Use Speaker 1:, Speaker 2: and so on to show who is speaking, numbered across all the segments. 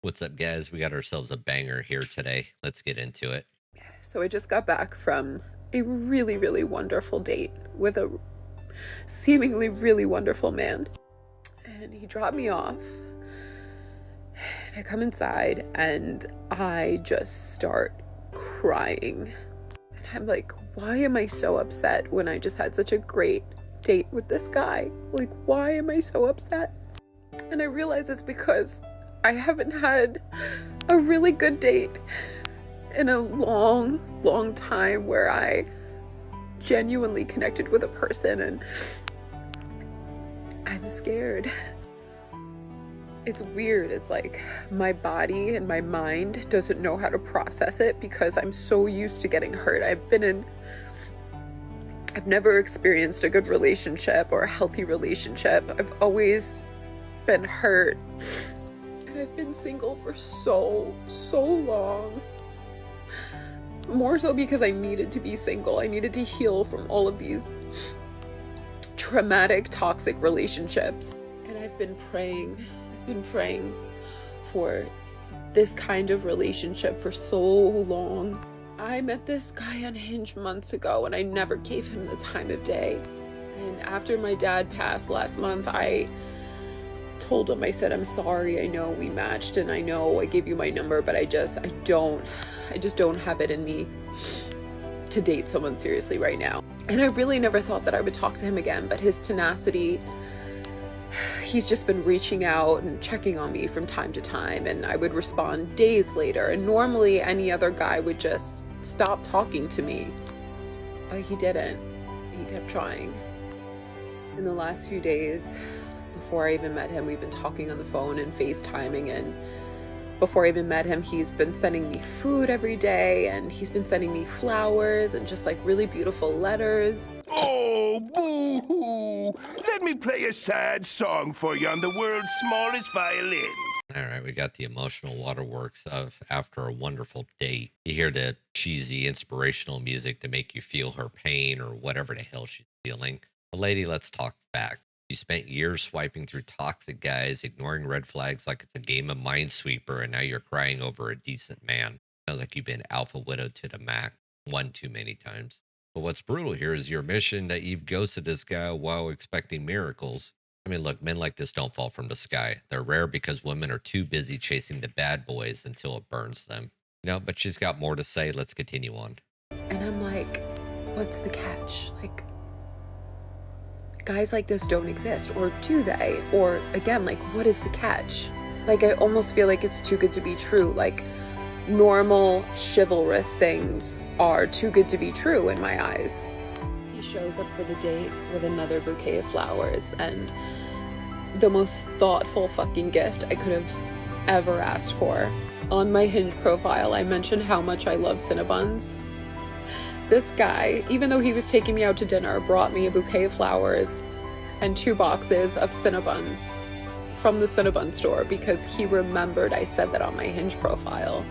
Speaker 1: What's up, guys? We got ourselves a banger here today. Let's get into it.
Speaker 2: So I just got back from a really, really wonderful date with a seemingly really wonderful man. And he dropped me off. And I come inside and I just start crying. And I'm like, why am I so upset when I just had such a great date with this guy? Like, why am I so upset? And I realize it's because I haven't had a really good date in a long, long time where I genuinely connected with a person, and I'm scared. It's weird. It's like my body and my mind doesn't know how to process it because I'm so used to getting hurt. I've never experienced a good relationship or a healthy relationship. I've always been hurt. And I've been single for so long. More so because I needed to be single. I needed to heal from all of these traumatic, toxic relationships. And I've been praying for this kind of relationship for so long. I met this guy on Hinge months ago and I never gave him the time of day. And after my dad passed last month, I told him, I said, I'm sorry, I know we matched and I know I gave you my number, but I just don't have it in me to date someone seriously right now. And I really never thought that I would talk to him again, but his tenacity, he's just been reaching out and checking on me from time to time, and I would respond days later. And normally any other guy would just stop talking to me, but he didn't. He kept trying. In the last few days, before I even met him, we've been talking on the phone and FaceTiming, and before I even met him, he's been sending me food every day, and he's been sending me flowers and just like really beautiful letters.
Speaker 3: Oh, boo-hoo! Let me play a sad song for you on the world's smallest violin.
Speaker 1: All right, we got the emotional waterworks of after a wonderful date. You hear the cheesy, inspirational music to make you feel her pain or whatever the hell she's feeling. But lady, let's talk back. You spent years swiping through toxic guys, ignoring red flags like it's a game of Minesweeper, and now you're crying over a decent man. Sounds like you've been alpha widowed to the max one too many times. But what's brutal here is your mission that you've ghosted this guy while expecting miracles. I mean, look, men like this don't fall from the sky. They're rare because women are too busy chasing the bad boys until it burns them. No, but she's got more to say. Let's continue on.
Speaker 2: And I'm like, what's the catch? Like, guys like this don't exist, or do they? Or again, like, what is the catch? Like, I almost feel like it's too good to be true. Like, normal chivalrous things are too good to be true in my eyes. He shows up for the date with another bouquet of flowers and the most thoughtful fucking gift I could have ever asked for. On my Hinge profile, I mentioned how much I love Cinnabons. This guy, even though he was taking me out to dinner, brought me a bouquet of flowers and 2 boxes of Cinnabons from the Cinnabon store because he remembered I said that on my Hinge profile.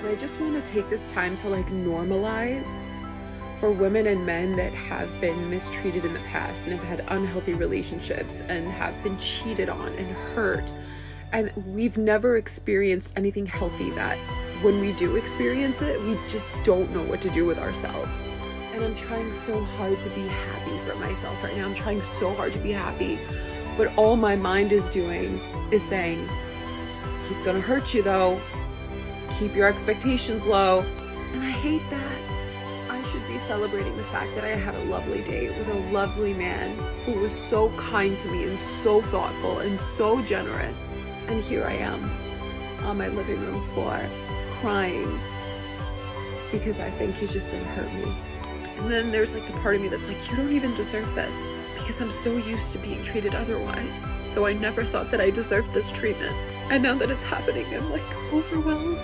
Speaker 2: And I just want to take this time to like normalize for women and men that have been mistreated in the past and have had unhealthy relationships and have been cheated on and hurt. And we've never experienced anything healthy that when we do experience it, we just don't know what to do with ourselves. And I'm trying so hard to be happy for myself right now. I'm trying so hard to be happy. But all my mind is doing is saying, he's gonna hurt you though. Keep your expectations low. And I hate that. I should be celebrating the fact that I had a lovely date with a lovely man who was so kind to me and so thoughtful and so generous. And here I am on my living room floor crying because I think he's just gonna hurt me. And then there's like the part of me that's like, you don't even deserve this, because I'm so used to being treated otherwise. So I never thought that I deserved this treatment. And now that it's happening, I'm like overwhelmed.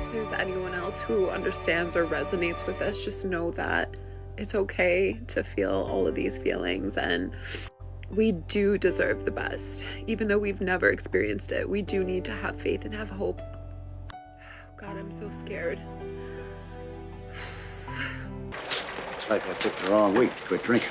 Speaker 2: If there's anyone else who understands or resonates with this, just know that it's okay to feel all of these feelings, and we do deserve the best. Even though we've never experienced it, we do need to have faith and have hope. God, I'm so scared.
Speaker 4: It's like I picked the wrong week to quit drinking.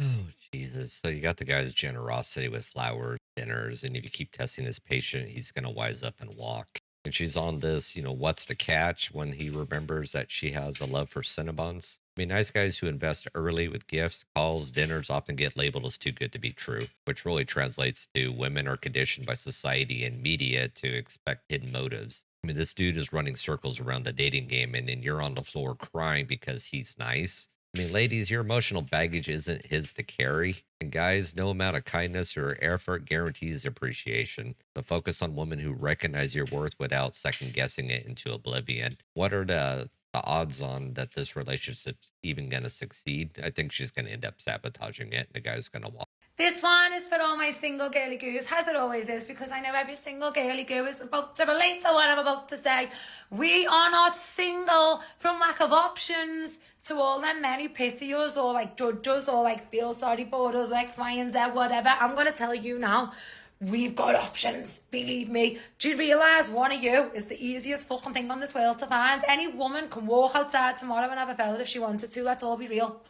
Speaker 1: Oh, Jesus. So you got the guy's generosity with flowers, dinners, and if you keep testing his patience, he's going to wise up and walk. And she's on this, what's the catch when he remembers that she has a love for Cinnabons? I mean, nice guys who invest early with gifts, calls, dinners often get labeled as too good to be true, which really translates to women are conditioned by society and media to expect hidden motives. I mean, this dude is running circles around a dating game, and then you're on the floor crying because he's nice. I mean, ladies, your emotional baggage isn't his to carry. And guys, no amount of kindness or effort guarantees appreciation. So focus on women who recognize your worth without second guessing it into oblivion. What are the odds on that this relationship's even going to succeed? I think she's going to end up sabotaging it. And the guy's going to walk.
Speaker 4: This one is for all my single girly goos, as it always is, because I know every single girly goo is about to relate to what I'm about to say. We are not single from lack of options. To all them men who pity us or like judge us or like feel sorry for us, X, Y, and Z, whatever, I'm going to tell you now, we've got options, believe me. Do you realise one of you is the easiest fucking thing on this world to find? Any woman can walk outside tomorrow and have a fella if she wanted to. Let's all be real.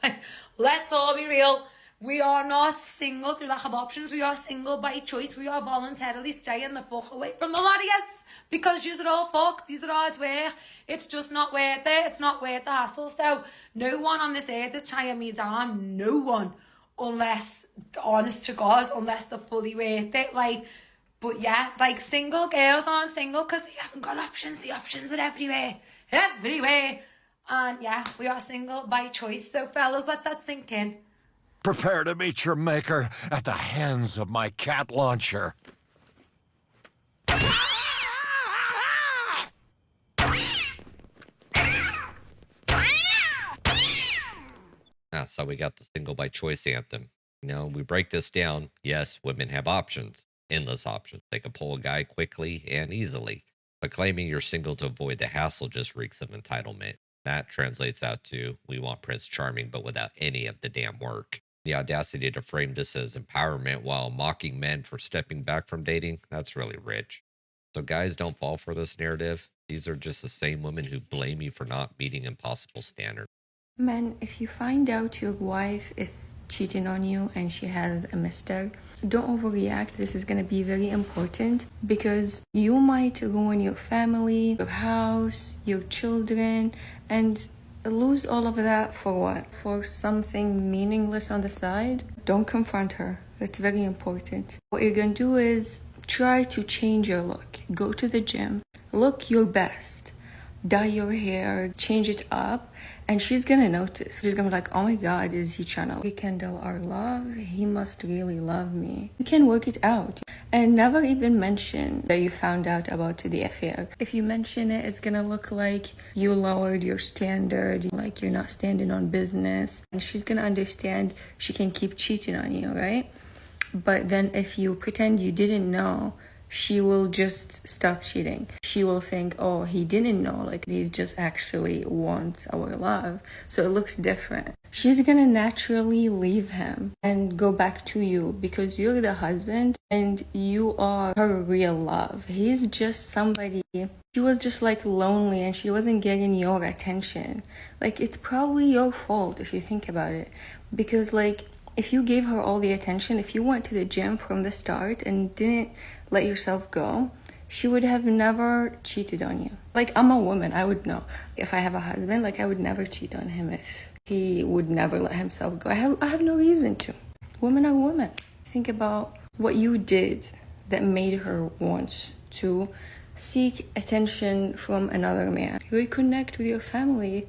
Speaker 4: Let's all be real. We are not single through lack of options. We are single by choice. We are voluntarily staying the fuck away from the lot of us because you're all fucked. You're hard work. It's just not worth it. It's not worth the hassle. So no one on this earth is tying me down. No one. Unless, honest to God, unless they're fully worth it. But yeah, single girls aren't single because they haven't got options. The options are everywhere. Everywhere. And yeah, we are single by choice. So fellas, let that sink in.
Speaker 5: Prepare to meet your maker at the hands of my cat launcher.
Speaker 1: So we got the single by choice anthem. We break this down. Yes, women have options, endless options. They can pull a guy quickly and easily. But claiming you're single to avoid the hassle just reeks of entitlement. That translates out to we want Prince Charming, but without any of the damn work. The audacity to frame this as empowerment while mocking men for stepping back from dating, that's really rich. So guys, don't fall for this narrative. These are just the same women who blame you for not meeting impossible standards.
Speaker 6: Men, if you find out your wife is cheating on you and she has a mister, don't overreact. This is going to be very important because you might ruin your family, your house, your children, and lose all of that for what? For something meaningless on the side? Don't confront her. That's very important. What you're going to do is try to change your look. Go to the gym. Look your best. Dye your hair. Change it up. And she's going to notice. She's going to be like, oh my God, is he trying to rekindle our love? He must really love me. You can work it out. And never even mention that you found out about the affair. If you mention it, it's going to look like you lowered your standard, like you're not standing on business. And she's going to understand she can keep cheating on you, right? But then if you pretend you didn't know, she will just stop cheating. She will think, oh, he didn't know, like he's just actually wants our love. So it looks different. She's gonna naturally leave him and go back to you because you're the husband and you are her real love. He's just somebody. She was just lonely and she wasn't getting your attention. It's probably your fault if you think about it. Because if you gave her all the attention, if you went to the gym from the start and didn't let yourself go, she would have never cheated on you. I'm a woman, I would know. If I have a husband, I would never cheat on him if he would never let himself go. I have no reason to. Women are women. Think about what you did that made her want to seek attention from another man. Reconnect with your family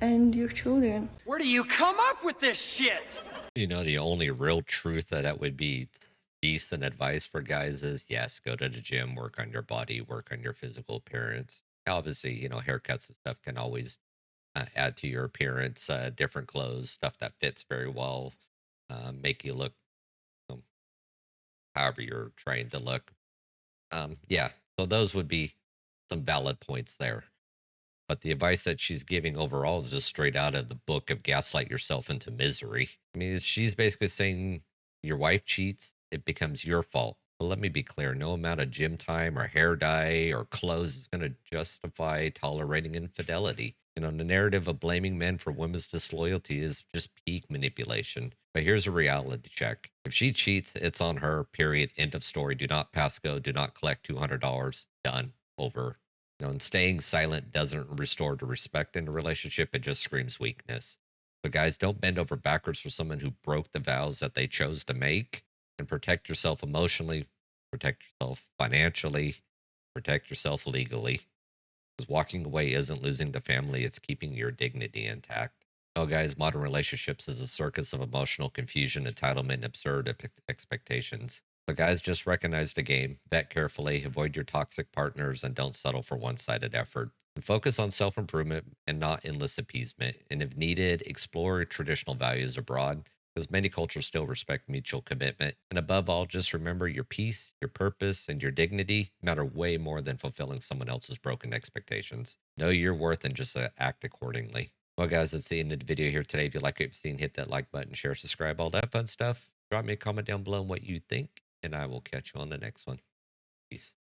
Speaker 6: and your children.
Speaker 7: Where do you come up with this shit?
Speaker 1: The only real truth that would be decent advice for guys is, yes, go to the gym, work on your body, work on your physical appearance. Obviously, haircuts and stuff can always add to your appearance, different clothes, stuff that fits very well, make you look however you're trying to look. Yeah, so those would be some valid points there. But the advice that she's giving overall is just straight out of the book of Gaslight Yourself into Misery. I mean, she's basically saying your wife cheats, it becomes your fault. But let me be clear, no amount of gym time or hair dye or clothes is going to justify tolerating infidelity. The narrative of blaming men for women's disloyalty is just peak manipulation. But here's a reality check. If she cheats, it's on her, period. End of story. Do not pass go. Do not collect $200. Done. Over. And staying silent doesn't restore the respect in the relationship. It just screams weakness. So guys, don't bend over backwards for someone who broke the vows that they chose to make. And protect yourself emotionally, protect yourself financially, protect yourself legally. Because walking away isn't losing the family, it's keeping your dignity intact. Oh, guys, modern relationships is a circus of emotional confusion, entitlement, and absurd expectations. So, guys, just recognize the game, vet carefully, avoid your toxic partners, and don't settle for one sided effort. And focus on self improvement and not endless appeasement. And if needed, explore traditional values abroad, because many cultures still respect mutual commitment. And above all, just remember your peace, your purpose, and your dignity matter way more than fulfilling someone else's broken expectations. Know your worth and just act accordingly. Well, guys, that's the end of the video here today. If you like what you've seen, hit that like button, share, subscribe, all that fun stuff. Drop me a comment down below on what you think, and I will catch you on the next one. Peace.